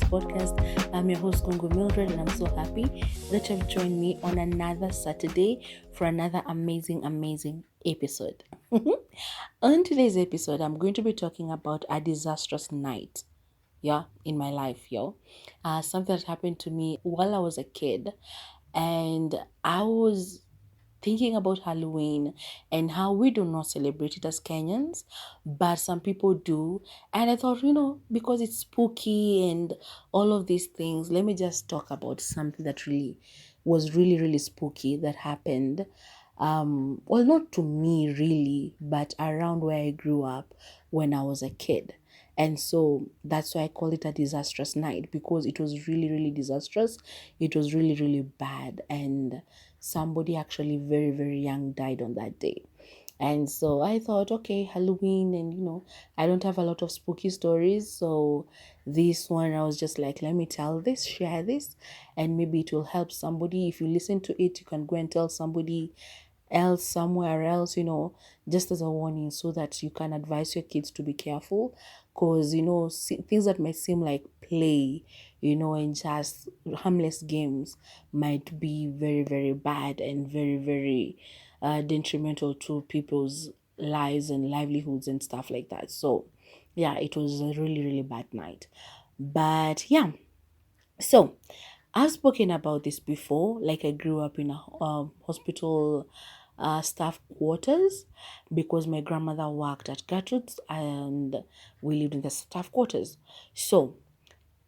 podcast. I'm your host, Gungu Mildred, and I'm so happy that you've joined me on another Saturday for another amazing episode. On today's episode, I'm going to be talking about a disastrous night, in my life, something that happened to me while I was a kid, and I was thinking about Halloween and how we do not celebrate it as Kenyans, but some people do. And I thought, because it's spooky and all of these things, let me just talk about something that really spooky that happened. Well, not to me really, but around where I grew up when I was a kid. And so that's why I call it a disastrous night, because it was really disastrous. It was really bad. And somebody actually very young died on that day. And so I thought, okay, Halloween, and I don't have a lot of spooky stories. So this one, I was just like, let me tell this, share this, and maybe it will help somebody. If you listen to it, you can go and tell somebody else somewhere else, just as a warning, so that you can advise your kids to be careful. Because things that might seem like play, and just harmless games might be very bad and very detrimental to people's lives and livelihoods and stuff like that. So yeah, it was a really bad night. But yeah, so I've spoken about this before. Like, I grew up in a hospital staff quarters, because my grandmother worked at Gertrude's and we lived in the staff quarters. So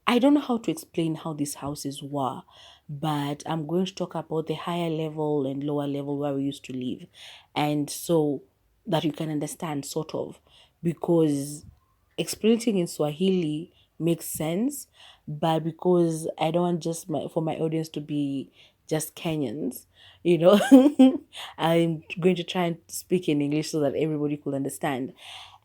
I don't know how to explain how these houses were, but I'm going to talk about the higher level and lower level where we used to live. And so that you can understand, sort of, because explaining in Swahili makes sense, but because I don't want just for my audience to be just Kenyans, I'm going to try and speak in English so that everybody could understand.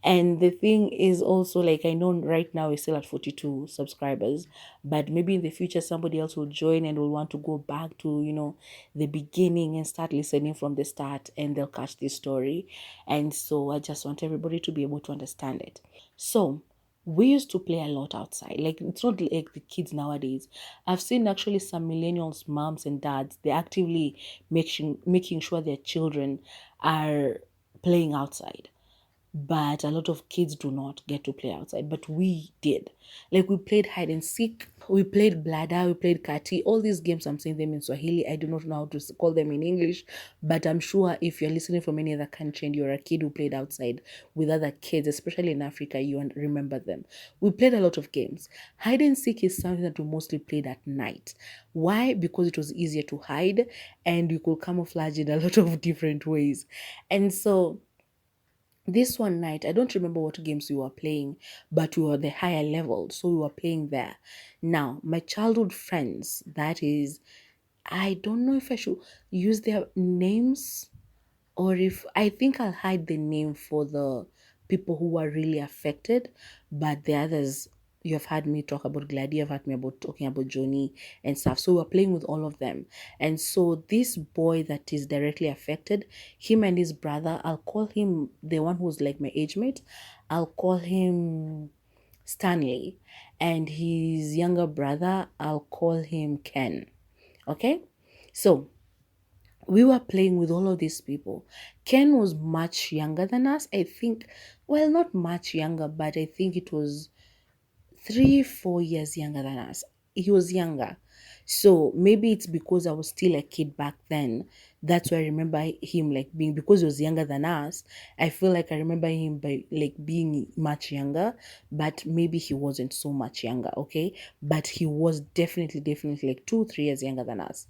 And the thing is also, like, I know right now we're still at 42 subscribers, but maybe in the future somebody else will join and will want to go back to, the beginning and start listening from the start, and they'll catch this story. And so I just want everybody to be able to understand it. So we used to play a lot outside. Like, it's not like the kids nowadays. I've seen actually some millennials, moms and dads, they're actively making sure their children are playing outside, but a lot of kids do not get to play outside, but we did. Like, we played hide and seek, we played bladder, we played kati, all these games. I'm saying them in Swahili, I do not know how to call them in English, but I'm sure if you're listening from any other country and you're a kid who played outside with other kids, especially in Africa, you remember them. We played a lot of games. Hide and seek is something that we mostly played at night. Why? Because it was easier to hide and you could camouflage in a lot of different ways. And so this one night, I don't remember what games we were playing, but we were the higher level, so we were playing there. Now, my childhood friends, that is, I don't know if I should use their names, or if I think I'll hide the name for the people who were really affected, but the others, you have heard me talk about Gladys, you've heard me about talking about Johnny and stuff. So we're playing with all of them. And so this boy that is directly affected, him and his brother, I'll call him the one who's like my age mate, I'll call him Stanley. And his younger brother, I'll call him Ken. Okay? So we were playing with all of these people. Ken was much younger than us. I think, well, not much younger, but I think it was 3-4 years younger than us. He was younger. So maybe it's because I was still a kid back then. That's why I remember him like being, because he was younger than us. I feel like I remember him by like being much younger, but maybe he wasn't so much younger, okay? But he was definitely like 2-3 years younger than us.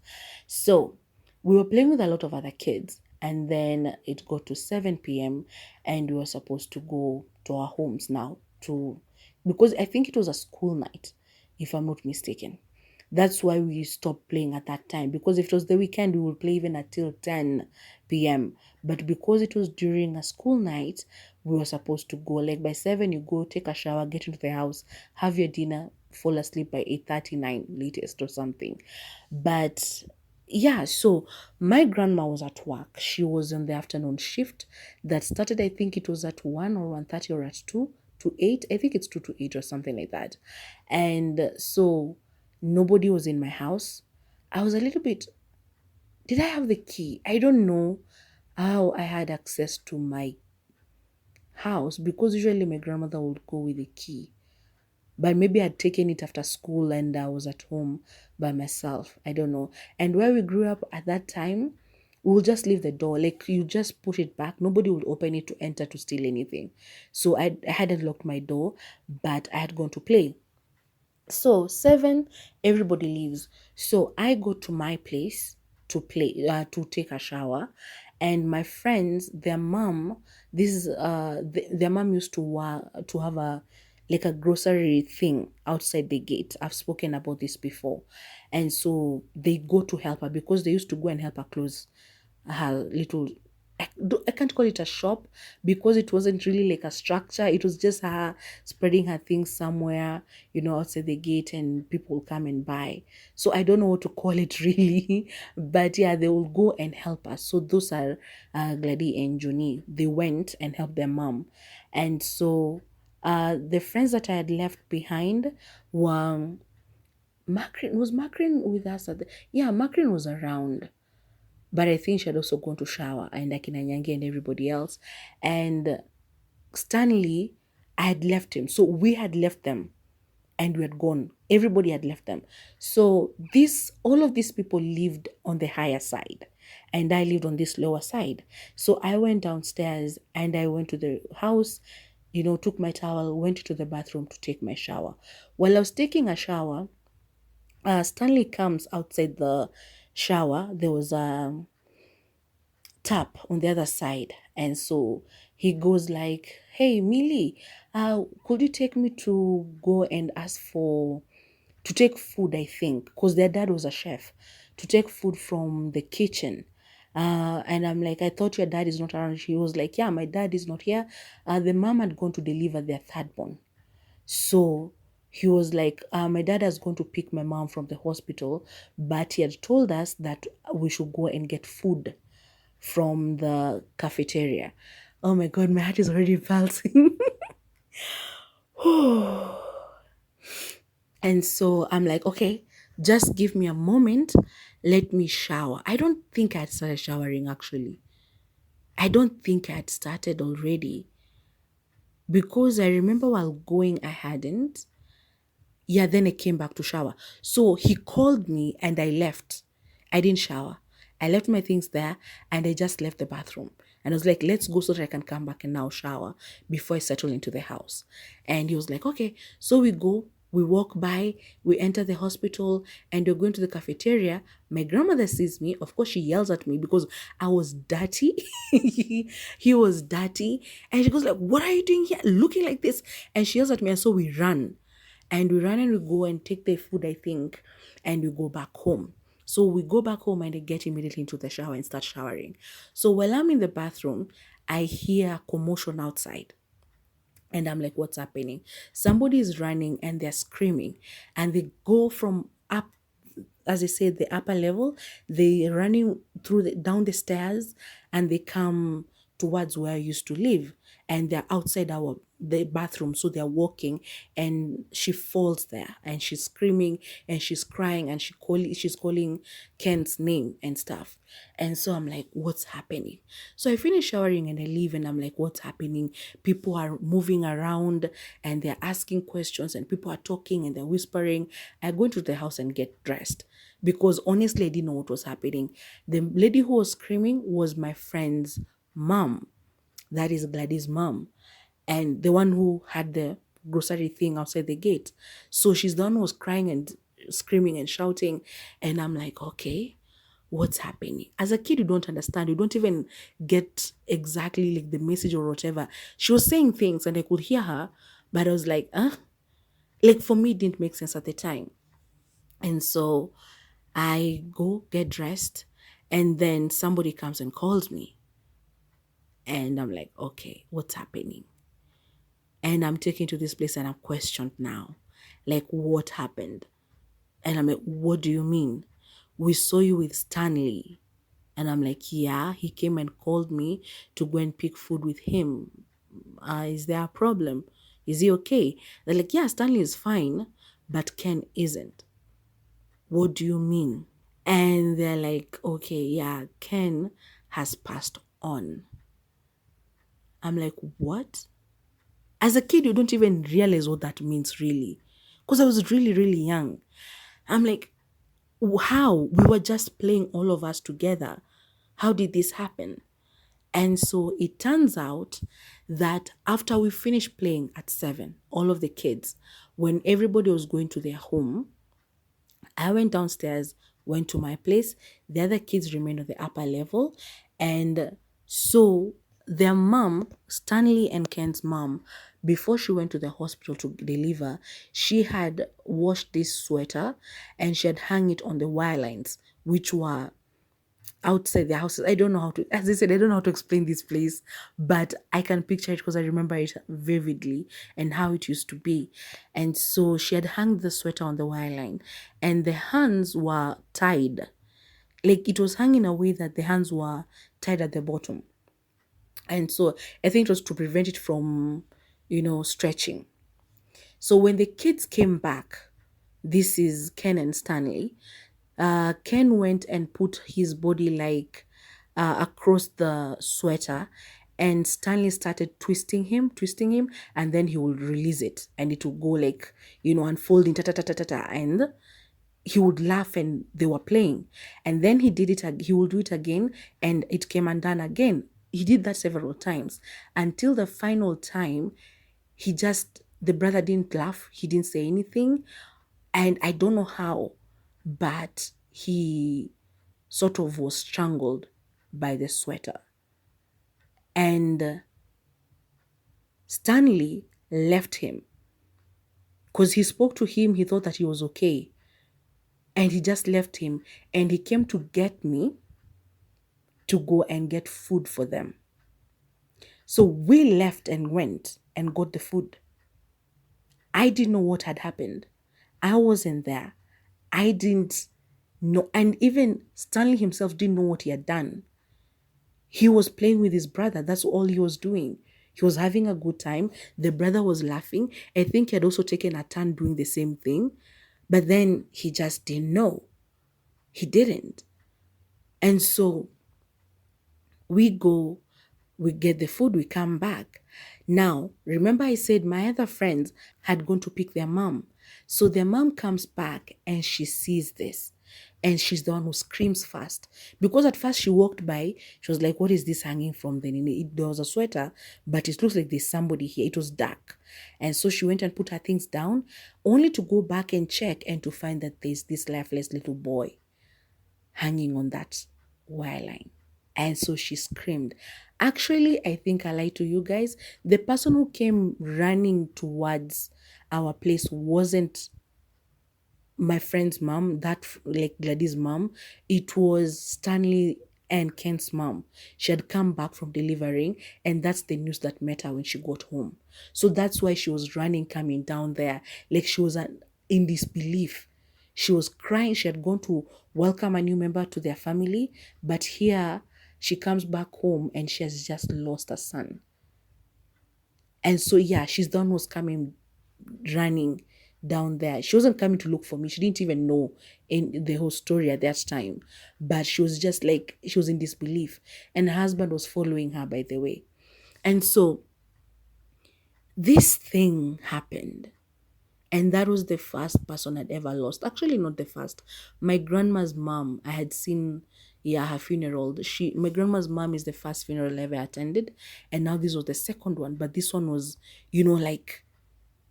So we were playing with a lot of other kids, and then it got to 7 p.m. and we were supposed to go to our homes now, because I think it was a school night, if I'm not mistaken. That's why we stopped playing at that time, because if it was the weekend, we would play even until 10 p.m. But because it was during a school night, we were supposed to go. Like, by 7, you go, take a shower, get into the house, have your dinner, fall asleep by 8:39 latest or something. But yeah, so my grandma was at work. She was on the afternoon shift that started, I think it was at 1 or 1:30 or at 2, to 8. I think it's 2 to 8 or something like that. And so nobody was in my house. I was a little bit, did I have the key? I don't know how I had access to my house because usually my grandmother would go with the key. But maybe I'd taken it after school and I was at home by myself. I don't know. And where we grew up at that time, we will just leave the door. Like you just put it back. Nobody would open it to enter to steal anything. So I hadn't locked my door, but I had gone to play. So 7, everybody leaves. So I go to my place to play, to take a shower, and my friends, their mom, their mom used to have a like a grocery thing outside the gate. I've spoken about this before, and so they go to help her because they used to go and help her close her little, I can't call it a shop because it wasn't really like a structure. It was just her spreading her things somewhere, outside the gate, and people will come and buy. So I don't know what to call it really, but yeah, they will go and help us. So those are Glady and Johnny. They went and helped their mom. And so the friends that I had left behind were Macrin. Was Macrin with us yeah, Macrin was around, but I think she had also gone to shower, and Akina Nyangi and everybody else. And Stanley, I had left him. So we had left them and we had gone. Everybody had left them. So all of these people lived on the higher side and I lived on this lower side. So I went downstairs and I went to the house, took my towel, went to the bathroom to take my shower. While I was taking a shower, Stanley comes outside the shower. There was a tap on the other side, and so he goes like, "Hey Millie, could you take me to go and ask for to take food?" I think because their dad was a chef, to take food from the kitchen. And I'm like, "I thought your dad is not around." She was like, "Yeah, my dad is not here. The mom had gone to deliver their third born." So he was like, "My dad has gone to pick my mom from the hospital, but he had told us that we should go and get food from the cafeteria." Oh my God, my heart is already pulsing. And so I'm like, okay, just give me a moment. Let me shower. I don't think I had started showering actually. I don't think I had started already because I remember while going, I hadn't. Yeah, then I came back to shower. So he called me and I left. I didn't shower. I left my things there and I just left the bathroom. And I was like, let's go so that I can come back and now shower before I settle into the house. And he was like, okay. So we go, we walk by, we enter the hospital, and we're going to the cafeteria. My grandmother sees me. Of course, she yells at me because I was dirty. He was dirty. And she goes like, "What are you doing here looking like this?" And she yells at me. And so we run. And we run and we go and take the food, I think, and we go back home. So we go back home and I get immediately into the shower and start showering. So while I'm in the bathroom, I hear commotion outside. And I'm like, what's happening? Somebody is running and they're screaming. And they go from up, as I said, the upper level. They running down the stairs and they come towards where I used to live. And they're outside the bathroom, so they're walking, and she falls there and she's screaming and she's crying and she's calling Ken's name and stuff. And so I'm like, what's happening? So I finish showering and I leave and I'm like, what's happening? People are moving around and they're asking questions and people are talking and they're whispering. I go into the house and get dressed because honestly I didn't know what was happening. The lady who was screaming was my friend's mom. That is Gladys' mom, and the one who had the grocery thing outside the gate. So she's the one who was crying and screaming and shouting. And I'm like, okay, what's happening? As a kid, you don't understand. You don't even get exactly like the message or whatever. She was saying things and I could hear her, but I was like, like for me, it didn't make sense at the time. And so I go get dressed and then somebody comes and calls me. And I'm like, okay, what's happening? And I'm taken to this place and I'm questioned now. Like, what happened? And I'm like, what do you mean? We saw you with Stanley. And I'm like, yeah, he came and called me to go and pick food with him. Is there a problem? Is he okay? They're like, yeah, Stanley is fine, but Ken isn't. What do you mean? And they're like, okay, yeah, Ken has passed on. I'm like, what? As a kid, you don't even realize what that means, really. Because I was really, really young. I'm like, how? We were just playing, all of us together. How did this happen? And so it turns out that after we finished playing at 7, all of the kids, when everybody was going to their home, I went downstairs, went to my place. The other kids remained on the upper level. And so their mom, Stanley and Ken's mom, before she went to the hospital to deliver, she had washed this sweater and she had hung it on the wire lines, which were outside the houses. I don't know how to, as I said, I don't know how to explain this place, but I can picture it because I remember it vividly and how it used to be. And so she had hung the sweater on the wire line and the hands were tied. Like it was hung in a way that the hands were tied at the bottom. And so I think it was to prevent it from, stretching. So when the kids came back, this is Ken and Stanley, Ken went and put his body like across the sweater, and Stanley started twisting him, and then he would release it, and it would go like, unfolding, ta ta ta ta ta ta, and he would laugh, and they were playing, and then he did it. He would do it again, and it came undone again. He did that several times until the final time. The brother didn't laugh. He didn't say anything. And I don't know how, but he sort of was strangled by the sweater. And Stanley left him because he spoke to him. He thought that he was okay. And he just left him. And he came to get me to go and get food for them. So we left and went and got the food. I didn't know what had happened. I wasn't there. I didn't know. And even Stanley himself didn't know what he had done. He was playing with his brother. That's all he was doing. He was having a good time. The brother was laughing. I think he had also taken a turn doing the same thing. But then he just didn't know. He didn't. And so we go, we get the food, we come back. Now, remember I said my other friends had gone to pick their mom. So their mom comes back and she sees this. And she's the one who screams first. Because at first she walked by, she was like, what is this hanging from? Then there was a sweater, but it looks like there's somebody here. It was dark. And so she went and put her things down, only to go back and check and to find that there's this lifeless little boy hanging on that wire line. And so she screamed. Actually, I think I lied to you guys. The person who came running towards our place wasn't my friend's mom, that like Gladys' mom. It was Stanley and Ken's mom. She had come back from delivering, and that's the news that met her when she got home. So that's why she was running, coming down there. Like she was in disbelief. She was crying. She had gone to welcome a new member to their family, but here she comes back home and she has just lost her son. And so, yeah, she's the one who was coming, running down there. She wasn't coming to look for me. She didn't even know in the whole story at that time. But she was just like, she was in disbelief. And her husband was following her, by the way. And so this thing happened. And that was the first person I'd ever lost. Actually, not the first. My grandma's mom, I had seen, her funeral. My grandma's mom is the first funeral I ever attended. And now this was the second one. But this one was, like,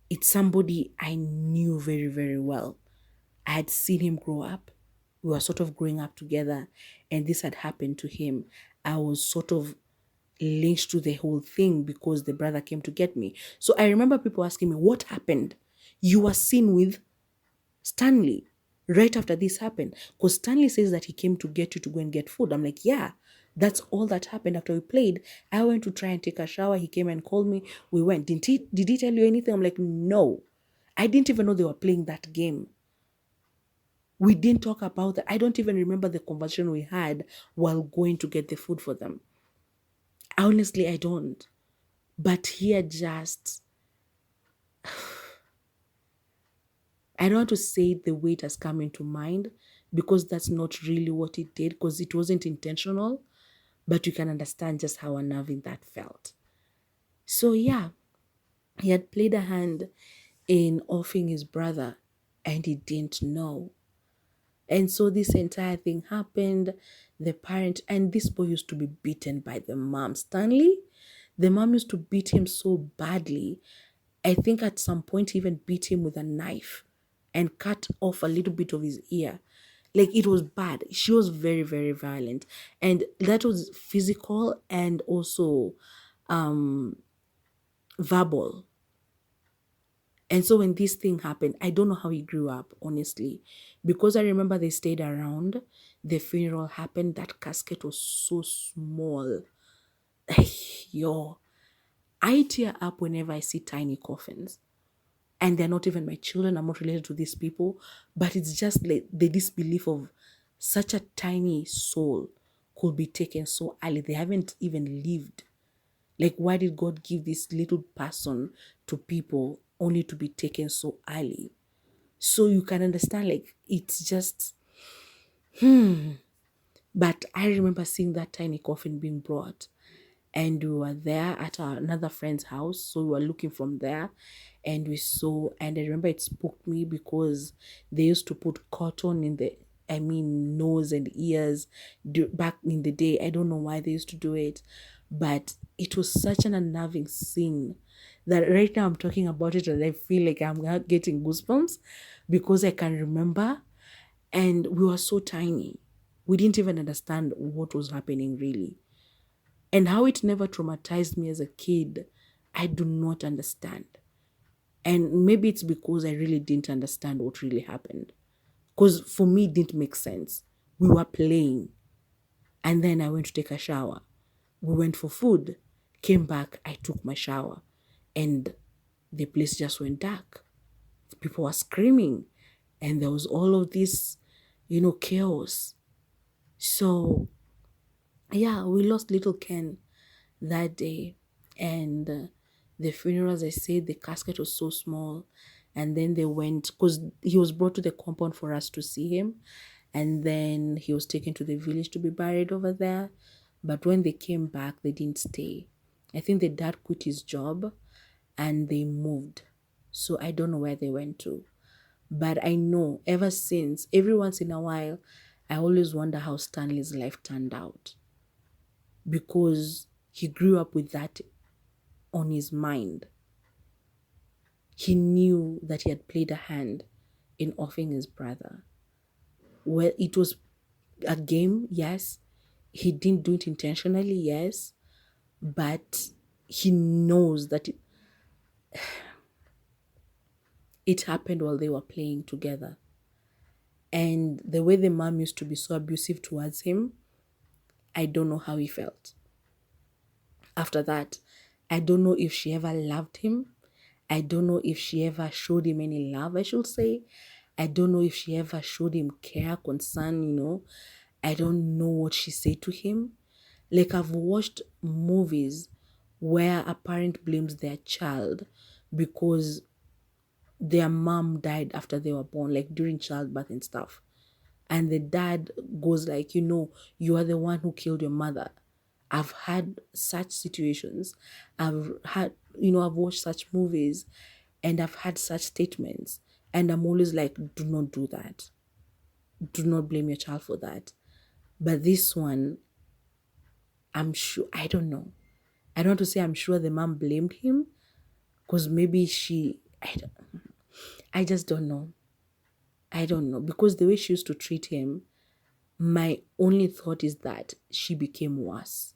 it's somebody I knew very, very well. I had seen him grow up. We were sort of growing up together. And this had happened to him. I was sort of linked to the whole thing because the brother came to get me. So I remember people asking me, what happened? You were seen with Stanley right after this happened. Because Stanley says that he came to get you to go and get food. I'm like, yeah, that's all that happened after we played. I went to try and take a shower. He came and called me. We went. Did he tell you anything? I'm like, no. I didn't even know they were playing that game. We didn't talk about that. I don't even remember the conversation we had while going to get the food for them. Honestly, I don't. But here just I don't want to say the way it has come into mind because that's not really what it did because it wasn't intentional, but you can understand just how unnerving that felt. So, yeah, he had played a hand in offing his brother and he didn't know. And so this entire thing happened. The parent, and this boy used to be beaten by the mom. Stanley, the mom used to beat him so badly. I think at some point he even beat him with a knife and cut off a little bit of his ear. Like it was bad. She was very, very violent. And that was physical and also verbal. And so when this thing happened, I don't know how he grew up, honestly, because I remember they stayed around. The funeral happened. That casket was so small. Yo, I tear up whenever I see tiny coffins. And they're not even my children. I'm not related to these people. But it's just like the disbelief of such a tiny soul could be taken so early. They haven't even lived. Like, why did God give this little person to people only to be taken so early? So you can understand, like, it's just, but I remember seeing that tiny coffin being brought. And we were there at another friend's house. So we were looking from there and we saw, and I remember it spooked me because they used to put cotton in the, I mean, nose and ears back in the day. I don't know why they used to do it, but it was such an unnerving scene that right now I'm talking about it and I feel like I'm getting goosebumps because I can remember. And we were so tiny. We didn't even understand what was happening really. And how it never traumatized me as a kid, I do not understand. And maybe it's because I really didn't understand what really happened. Because for me, it didn't make sense. We were playing. And then I went to take a shower. We went for food. Came back, I took my shower. And the place just went dark. People were screaming. And there was all of this, chaos. So, yeah, we lost little Ken that day. And the funeral, as I said, the casket was so small. And then they went, because he was brought to the compound for us to see him. And then he was taken to the village to be buried over there. But when they came back, they didn't stay. I think the dad quit his job and they moved. So I don't know where they went to. But I know ever since, every once in a while, I always wonder how Stanley's life turned out because he grew up with that on his mind. He knew that he had played a hand in offing his brother. Well, it was a game, yes. He didn't do it intentionally, yes. But he knows that it happened while they were playing together. And the way the mom used to be so abusive towards him, I don't know how he felt. After that, I don't know if she ever loved him. I don't know if she ever showed him any love, I should say. I don't know if she ever showed him care, concern. I don't know what she said to him. Like, I've watched movies where a parent blames their child because their mom died after they were born, like during childbirth and stuff. And the dad goes like, you are the one who killed your mother. I've had such situations. I've watched such movies and I've had such statements. And I'm always like, do not do that. Do not blame your child for that. But this one, I'm sure, I don't know. I don't want to say I'm sure the mom blamed him because maybe I just don't know. I don't know. Because the way she used to treat him, my only thought is that she became worse.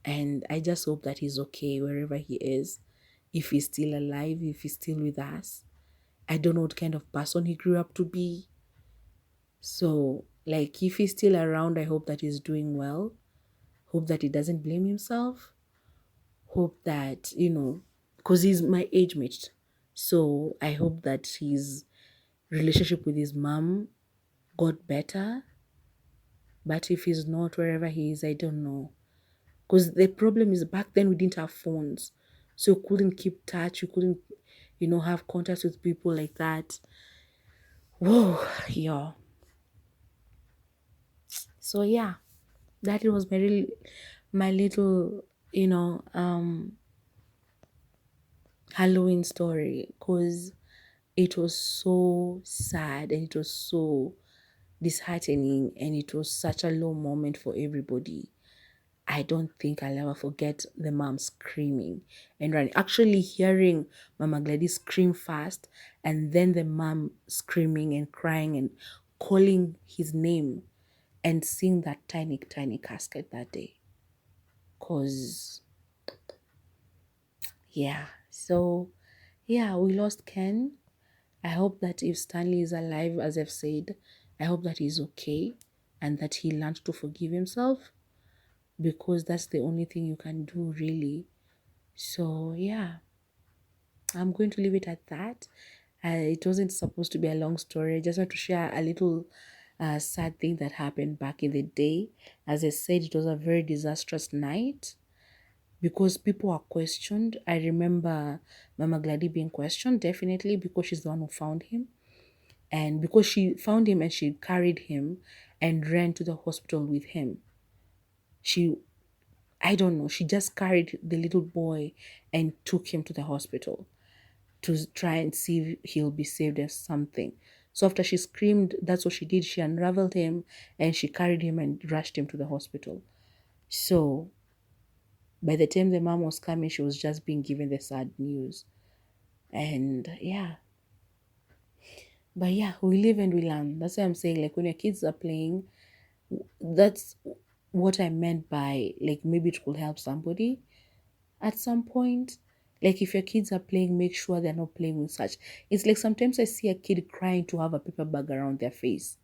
And I just hope that he's okay wherever he is. If he's still alive, if he's still with us. I don't know what kind of person he grew up to be. So, like, if he's still around, I hope that he's doing well. Hope that he doesn't blame himself. Hope that, because he's my age mate. So, I hope that his relationship with his mom got better. But if he's not, wherever he is, I don't know. Because the problem is back then we didn't have phones. So you couldn't keep touch, you couldn't, have contact with people like that. Whoa, yeah. So yeah, that was my little, Halloween story, because it was so sad and it was so disheartening and it was such a low moment for everybody. I don't think I'll ever forget the mom screaming and running. Actually, hearing Mama Gladys scream fast and then the mom screaming and crying and calling his name and seeing that tiny, tiny casket that day. Because, yeah. So, yeah, we lost Ken. I hope that if Stanley is alive, as I've said, I hope that he's okay and that he learned to forgive himself, because that's the only thing you can do, really. So, yeah, I'm going to leave it at that. It wasn't supposed to be a long story. I just want to share a little sad thing that happened back in the day. As I said, it was a very disastrous night because people were questioned. I remember Mama Glady being questioned, definitely, because she's the one who found him. And because she found him and she carried him and ran to the hospital with him. She, I don't know, she just carried the little boy and took him to the hospital to try and see if he'll be saved or something. So after she screamed, that's what she did. She unraveled him and she carried him and rushed him to the hospital. So by the time the mom was coming, she was just being given the sad news. And yeah. But yeah, we live and we learn. That's what I'm saying. Like when your kids are playing, that's what I meant by like maybe it will help somebody at some point. Like if your kids are playing, make sure they're not playing with such. It's like sometimes I see a kid crying to have a paper bag around their face.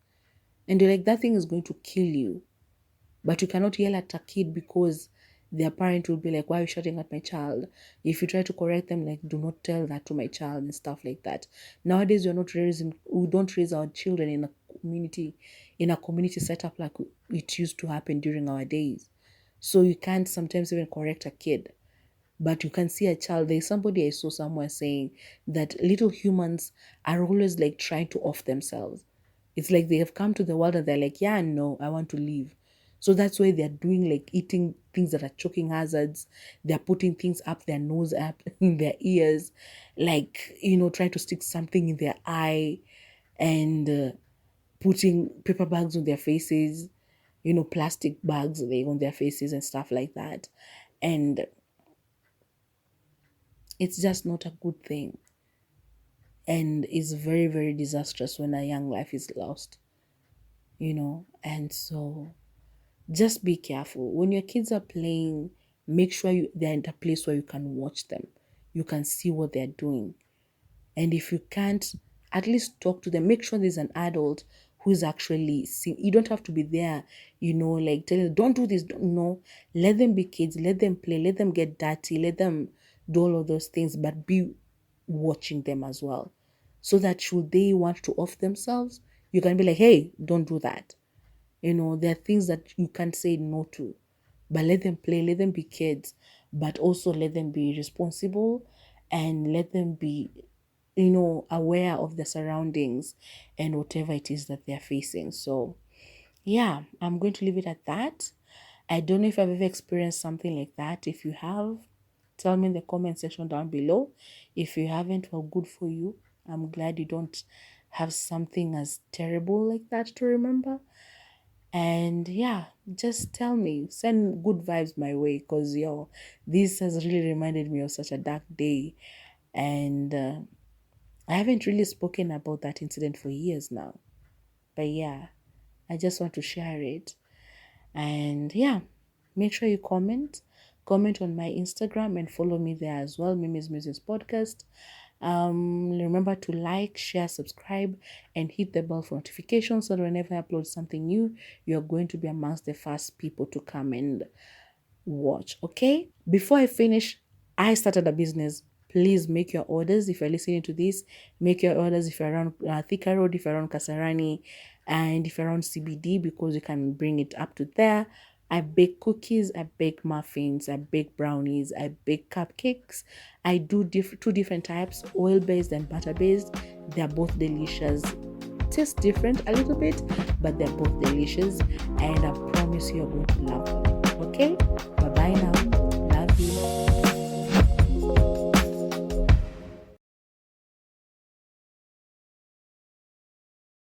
And you're like, that thing is going to kill you. But you cannot yell at a kid because their parent will be like, why are you shouting at my child? If you try to correct them, like, do not tell that to my child and stuff like that. Nowadays, we don't raise our children in a community setup like it used to happen during our days. So you can't sometimes even correct a kid. But you can see a child. There's somebody I saw somewhere saying that little humans are always like trying to off themselves. It's like they have come to the world and they're like, yeah, no, I want to leave. So that's why they're doing like eating things that are choking hazards. They're putting things up their nose, up in their ears, like, trying to stick something in their eye and putting paper bags on their faces, plastic bags like, on their faces and stuff like that. And it's just not a good thing. And it's very, very disastrous when a young life is lost, And so just be careful. When your kids are playing, make sure they're in a place where you can watch them. You can see what they're doing. And if you can't, at least talk to them. Make sure there's an adult who's actually seeing. You don't have to be there, like telling them, don't do this. No, let them be kids. Let them play. Let them get dirty. Let them do all of those things, but be watching them as well. So that should they want to off themselves, you can be like, hey, don't do that. There are things that you can't say no to, but let them play, let them be kids, but also let them be responsible and let them be, aware of the surroundings and whatever it is that they're facing. So, yeah, I'm going to leave it at that. I don't know if I've ever experienced something like that. If you have, tell me in the comment section down below. If you haven't, well, good for you. I'm glad you don't have something as terrible like that to remember. And yeah, just tell me, send good vibes my way, because this has really reminded me of such a dark day. And I haven't really spoken about that incident for years now. But yeah, I just want to share it. And yeah, make sure you comment. Comment on my Instagram and follow me there as well, Mimi's Musings Podcast. Remember to like, share, subscribe, and hit the bell for notifications so that whenever I upload something new, you're going to be amongst the first people to come and watch. Okay? Before I finish, I started a business. Please make your orders. If you're listening to this, make your orders if you're around Thika Road, if you're around Kasarani, and if you're around CBD, because you can bring it up to there. I bake cookies, I bake muffins, I bake brownies, I bake cupcakes. I do two different types, oil-based and butter-based. They're both delicious. Taste different a little bit, but they're both delicious, and I promise you're going to love them. Okay? Bye-bye now.